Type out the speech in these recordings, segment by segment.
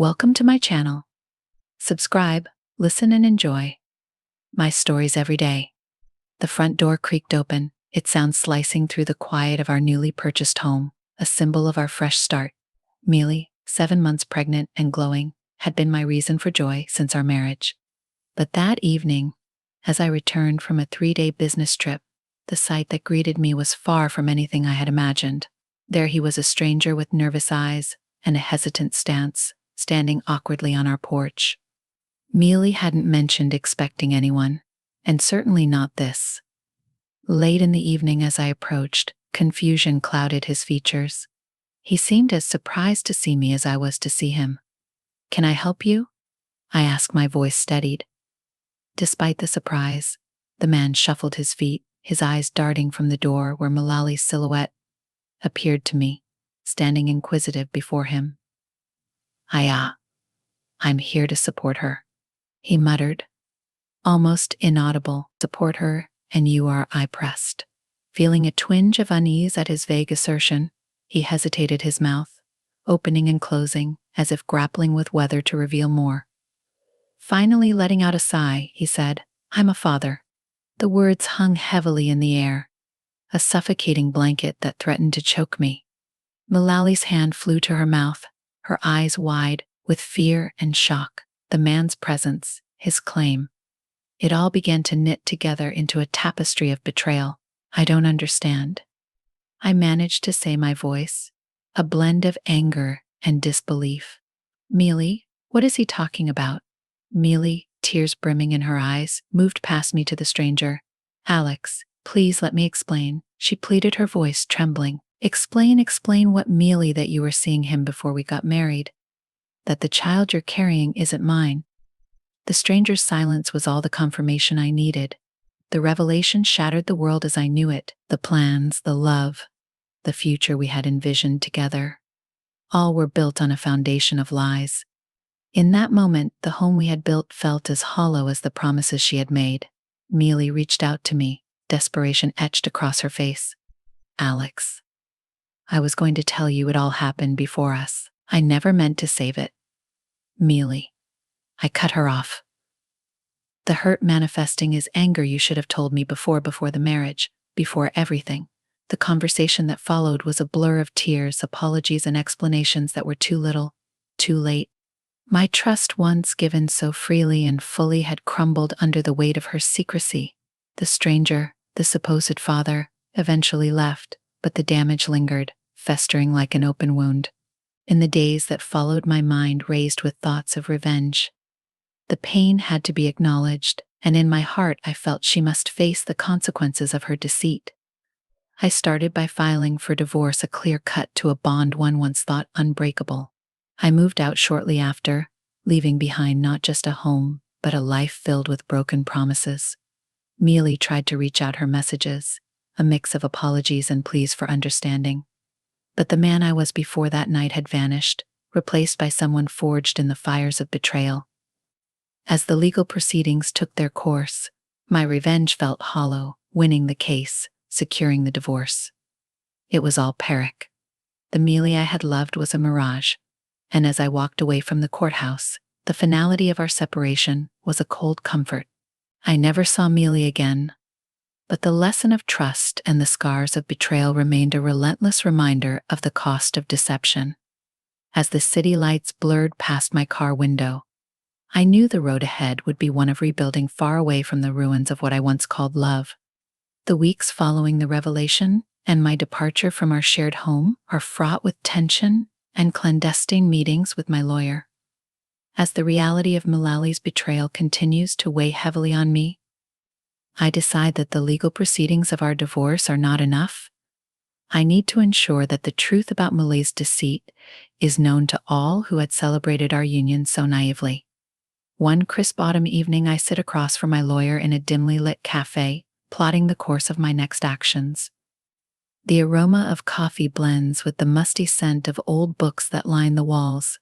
Welcome to my channel. Subscribe, listen, and enjoy my stories every day. The front door creaked open, its sound slicing through the quiet of our newly purchased home, a symbol of our fresh start. Mealy, 7 months pregnant and glowing, had been my reason for joy since our marriage. But that evening, as I returned from a 3-day business trip, the sight that greeted me was far from anything I had imagined. There he was, a stranger with nervous eyes and a hesitant stance, standing awkwardly on our porch. Mealy hadn't mentioned expecting anyone, and certainly not this. Late in the evening as I approached, confusion clouded his features. He seemed as surprised to see me as I was to see him. "Can I help you?" I asked, my voice steadied. Despite the surprise, the man shuffled his feet, his eyes darting from the door where Mulali's silhouette appeared to me, standing inquisitive before him. I'm here to support her," he muttered, almost inaudible. "Support her, and you are," I pressed. Feeling a twinge of unease at his vague assertion, he hesitated, his mouth opening and closing, as if grappling with whether to reveal more. Finally, letting out a sigh, he said, "I'm a father." The words hung heavily in the air, a suffocating blanket that threatened to choke me. Mulali's hand flew to her mouth, her eyes wide with fear and shock. The man's presence, his claim, it all began to knit together into a tapestry of betrayal. "I don't understand," I managed to say, my voice a blend of anger and disbelief. "Mealy, what is he talking about?" Mealy, tears brimming in her eyes, moved past me to the stranger. "Alex, please let me explain," she pleaded, her voice trembling. Explain what?" "Mealy, that you were seeing him before we got married. That the child you're carrying isn't mine." The stranger's silence was all the confirmation I needed. The revelation shattered the world as I knew it. The plans, the love, the future we had envisioned together, all were built on a foundation of lies. In that moment, the home we had built felt as hollow as the promises she had made. Mealy reached out to me, desperation etched across her face. "Alex, I was going to tell you it all happened before us. I never meant to save it." "Mealy," I cut her off. "The hurt manifesting is anger. You should have told me before the marriage, before everything." The conversation that followed was a blur of tears, apologies, and explanations that were too little, too late. My trust, once given so freely and fully, had crumbled under the weight of her secrecy. The stranger, the supposed father, eventually left, but the damage lingered, festering like an open wound. In the days that followed, my mind raced with thoughts of revenge. The pain had to be acknowledged, and in my heart I felt she must face the consequences of her deceit. I started by filing for divorce, a clear cut to a bond one once thought unbreakable. I moved out shortly after, leaving behind not just a home, but a life filled with broken promises. Mealy tried to reach out, her messages a mix of apologies and pleas for understanding. But the man I was before that night had vanished, replaced by someone forged in the fires of betrayal. As the legal proceedings took their course, my revenge felt hollow. Winning the case, securing the divorce, it was all Pyrrhic. The Mealy I had loved was a mirage, and as I walked away from the courthouse, the finality of our separation was a cold comfort. I never saw Mealy again, but the lesson of trust and the scars of betrayal remained a relentless reminder of the cost of deception. As the city lights blurred past my car window, I knew the road ahead would be one of rebuilding, far away from the ruins of what I once called love. The weeks following the revelation and my departure from our shared home are fraught with tension and clandestine meetings with my lawyer. As the reality of Mulali's betrayal continues to weigh heavily on me, I decide that the legal proceedings of our divorce are not enough. I need to ensure that the truth about Mulali's deceit is known to all who had celebrated our union so naively. One crisp autumn evening, I sit across from my lawyer in a dimly lit cafe, plotting the course of my next actions. The aroma of coffee blends with the musty scent of old books that line the walls,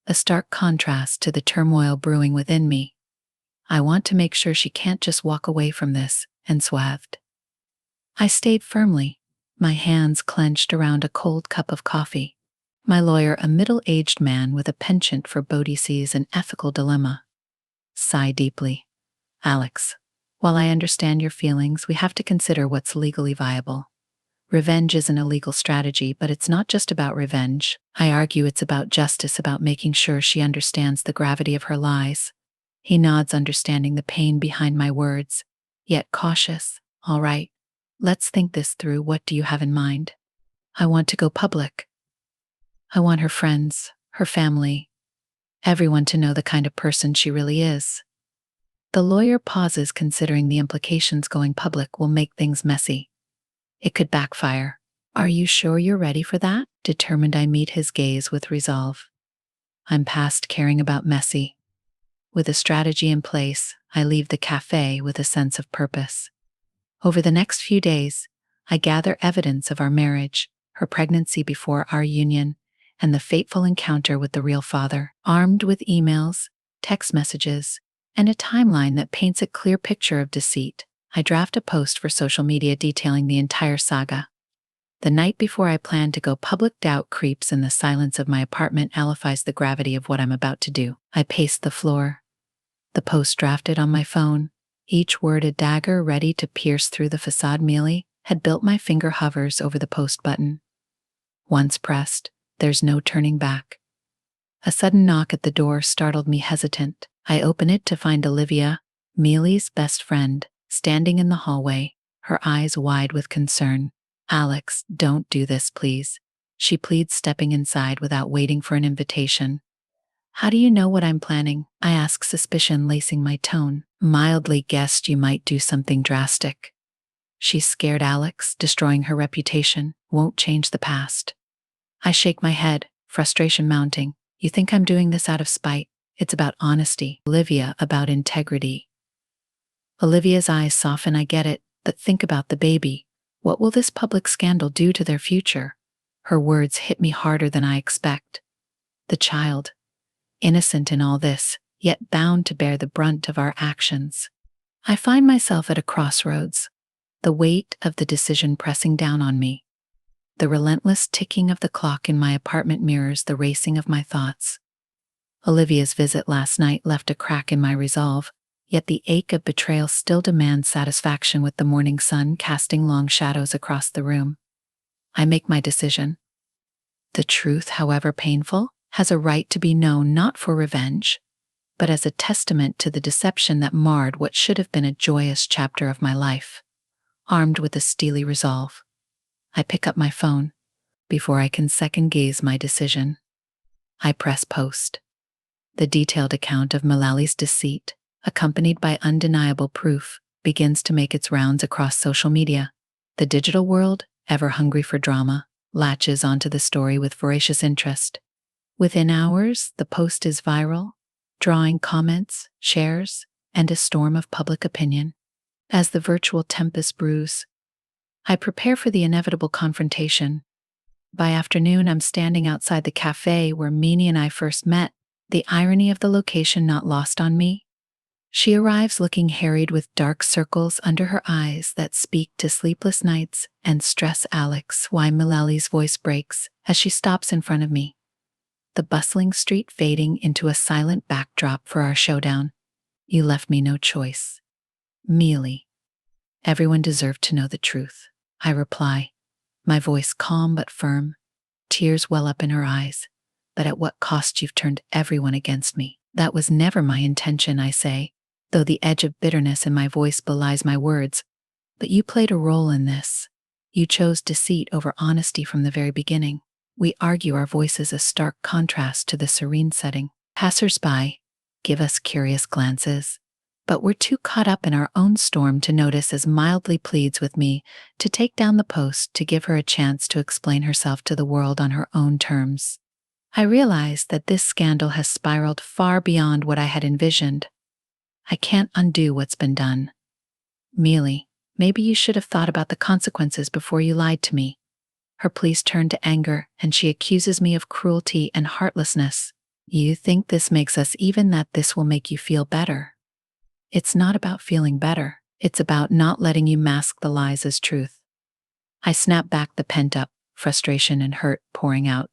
a stark contrast to the turmoil brewing within me. I want to make sure she can't just walk away from this enswathed. I stayed firmly, my hands clenched around a cold cup of coffee. My lawyer, a middle-aged man with a penchant for bodhisattva's an ethical dilemma. Sigh deeply. Alex, while I understand your feelings, we have to consider what's legally viable. Revenge is an illegal strategy, but it's not just about revenge. I argue it's about justice, about making sure she understands the gravity of her lies. He nods, understanding the pain behind my words, yet cautious. All right, let's think this through. What do you have in mind? I want to go public. I want her friends, her family, everyone to know the kind of person she really is. The lawyer pauses, considering the implications. Going public will make things messy. It could backfire. Are you sure you're ready for that? Determined, I meet his gaze with resolve. I'm past caring about messy. With a strategy in place, I leave the cafe with a sense of purpose. Over the next few days, I gather evidence of our marriage, her pregnancy before our union, and the fateful encounter with the real father. Armed with emails, text messages, and a timeline that paints a clear picture of deceit, I draft a post for social media detailing the entire saga. The night before I plan to go public, doubt creeps in the silence of my apartment, amplifies the gravity of what I'm about to do. I pace the floor, the post drafted on my phone, each word a dagger ready to pierce through the facade. Mealy had built. My finger hovers over the post button. Once pressed, there's no turning back. A sudden knock at the door startled me. Hesitant, I open it to find Olivia, Mealy's best friend, standing in the hallway, her eyes wide with concern. Alex, don't do this, please, she pleads, stepping inside without waiting for an invitation. How do you know what I'm planning? I ask, suspicion lacing my tone. Mildly guessed you might do something drastic. She's scared, Alex. Destroying her reputation won't change the past. I shake my head, frustration mounting. You think I'm doing this out of spite? It's about honesty. Olivia, about integrity. Olivia's eyes soften. I get it, but think about the baby. What will this public scandal do to their future? Her words hit me harder than I expect. The child, innocent in all this, yet bound to bear the brunt of our actions. I find myself at a crossroads, the weight of the decision pressing down on me. The relentless ticking of the clock in my apartment mirrors the racing of my thoughts. Olivia's visit last night left a crack in my resolve, yet the ache of betrayal still demands satisfaction. With the morning sun casting long shadows across the room, I make my decision. The truth, however painful, has a right to be known, not for revenge, but as a testament to the deception that marred what should have been a joyous chapter of my life. Armed with a steely resolve, I pick up my phone. Before I can second-gaze my decision, I press post. The detailed account of Mullally's deceit, accompanied by undeniable proof, begins to make its rounds across social media. The digital world, ever hungry for drama, latches onto the story with voracious interest. Within hours, the post is viral, drawing comments, shares, and a storm of public opinion. As the virtual tempest brews, I prepare for the inevitable confrontation. By afternoon, I'm standing outside the cafe where Meanie and I first met, the irony of the location not lost on me. She arrives looking harried, with dark circles under her eyes that speak to sleepless nights and stress. Alex, why? Mullally's voice breaks as she stops in front of me, the bustling street fading into a silent backdrop for our showdown. You left me no choice. Mealy. Everyone deserved to know the truth, I reply, my voice calm but firm. Tears well up in her eyes. But at what cost? You've turned everyone against me. That was never my intention, I say, though the edge of bitterness in my voice belies my words. But you played a role in this. You chose deceit over honesty from the very beginning. We argue, our voices a stark contrast to the serene setting. Passers-by give us curious glances, but we're too caught up in our own storm to notice as mildly pleads with me to take down the post, to give her a chance to explain herself to the world on her own terms. I realize that this scandal has spiraled far beyond what I had envisioned. I can't undo what's been done. Mealy, maybe you should have thought about the consequences before you lied to me. Her pleas turn to anger, and she accuses me of cruelty and heartlessness. You think this makes us even, that this will make you feel better. It's not about feeling better. It's about not letting you mask the lies as truth. I snap back, the pent-up frustration and hurt pouring out.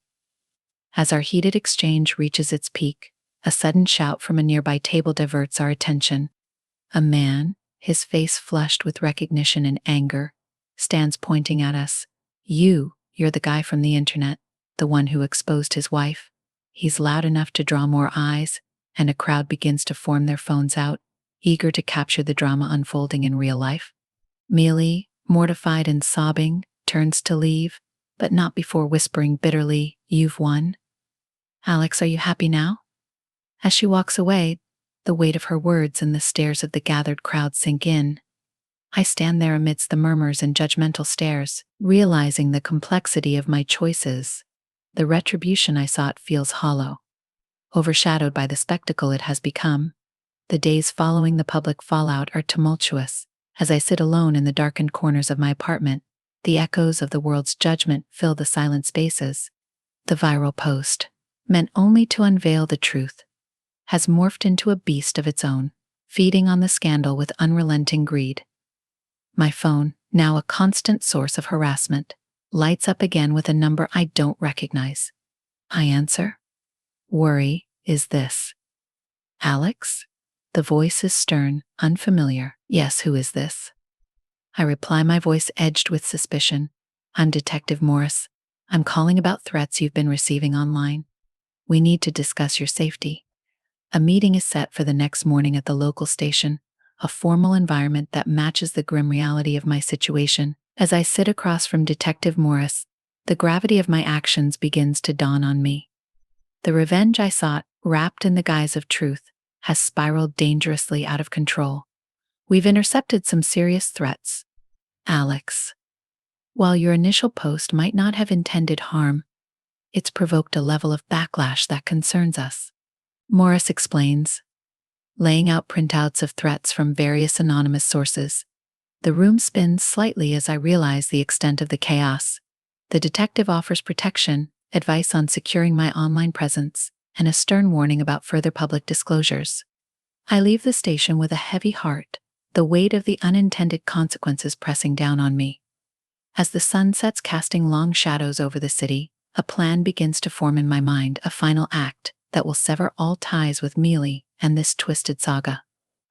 As our heated exchange reaches its peak, a sudden shout from a nearby table diverts our attention. A man, his face flushed with recognition and anger, stands pointing at us. You're the guy from the internet, the one who exposed his wife. He's loud enough to draw more eyes, and a crowd begins to form their phones out, eager to capture the drama unfolding in real life. Mealy, mortified and sobbing, turns to leave, but not before whispering bitterly, "You've won." "Alex, are you happy now?" As she walks away, the weight of her words and the stares of the gathered crowd sink in. I stand there amidst the murmurs and judgmental stares, realizing the complexity of my choices. The retribution I sought feels hollow, overshadowed by the spectacle it has become. The days following the public fallout are tumultuous. As I sit alone in the darkened corners of my apartment, the echoes of the world's judgment fill the silent spaces. The viral post, meant only to unveil the truth, has morphed into a beast of its own, feeding on the scandal with unrelenting greed. My phone, now a constant source of harassment, lights up again with a number I don't recognize. I answer. "Worry, is this Alex?" The voice is stern, unfamiliar. "Yes, who is this?" I reply, my voice edged with suspicion. "I'm Detective Morris. I'm calling about threats you've been receiving online. We need to discuss your safety." A meeting is set for the next morning at the local station, a formal environment that matches the grim reality of my situation. As I sit across from Detective Morris, the gravity of my actions begins to dawn on me. The revenge I sought, wrapped in the guise of truth, has spiraled dangerously out of control. We've intercepted some serious threats. Alex, while your initial post might not have intended harm, it's provoked a level of backlash that concerns us. Morris explains, laying out printouts of threats from various anonymous sources. The room spins slightly as I realize the extent of the chaos. The detective offers protection, advice on securing my online presence, and a stern warning about further public disclosures. I leave the station with a heavy heart, the weight of the unintended consequences pressing down on me. As the sun sets casting long shadows over the city, a plan begins to form in my mind, a final act that will sever all ties with Mealy and this twisted saga.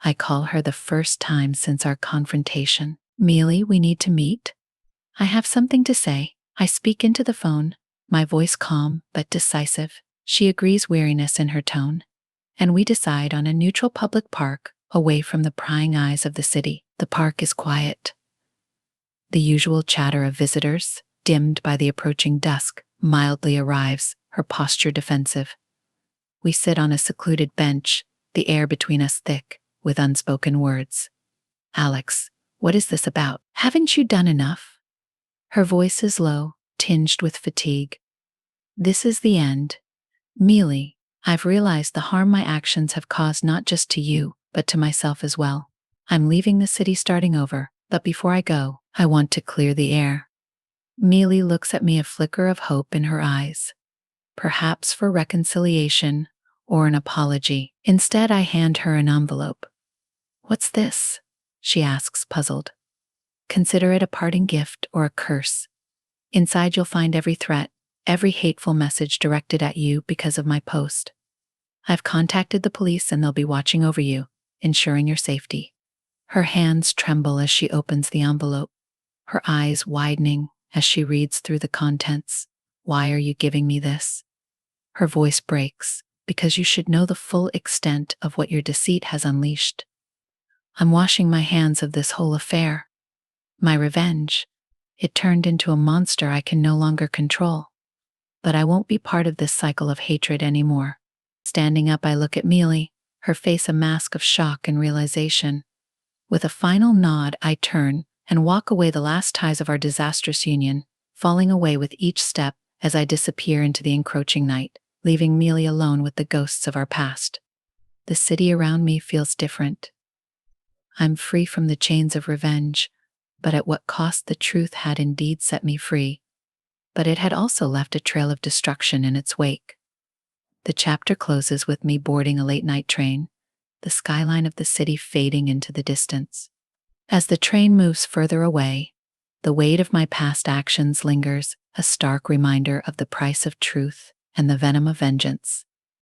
I call her the first time since our confrontation. "Mealy, we need to meet. I have something to say." I speak into the phone, my voice calm but decisive. She agrees, weariness in her tone, and we decide on a neutral public park away from the prying eyes of the city. The park is quiet. The usual chatter of visitors, dimmed by the approaching dusk, mildly arrives, her posture defensive. We sit on a secluded bench, the air between us thick with unspoken words. "Alex, what is this about? Haven't you done enough?" Her voice is low, tinged with fatigue. "This is the end. Mealy, I've realized the harm my actions have caused not just to you, but to myself as well. I'm leaving the city, starting over, but before I go, I want to clear the air." Mealy looks at me, a flicker of hope in her eyes. Perhaps for reconciliation or an apology. Instead, I hand her an envelope. "What's this?" she asks, puzzled. "Consider it a parting gift or a curse. Inside you'll find every threat, every hateful message directed at you because of my post. I've contacted the police and they'll be watching over you, ensuring your safety." Her hands tremble as she opens the envelope, her eyes widening as she reads through the contents. "Why are you giving me this?" Her voice breaks. "Because you should know the full extent of what your deceit has unleashed." I'm washing my hands of this whole affair. My revenge. It turned into a monster I can no longer control. But I won't be part of this cycle of hatred anymore. Standing up, I look at Mealy, her face a mask of shock and realization. With a final nod, I turn and walk away, the last ties of our disastrous union falling away with each step as I disappear into the encroaching night, leaving Mealy alone with the ghosts of our past. The city around me feels different. I'm free from the chains of revenge, but at what cost? The truth had indeed set me free, but it had also left a trail of destruction in its wake. The chapter closes with me boarding a late-night train, the skyline of the city fading into the distance. As the train moves further away, the weight of my past actions lingers, a stark reminder of the price of truth and the venom of vengeance.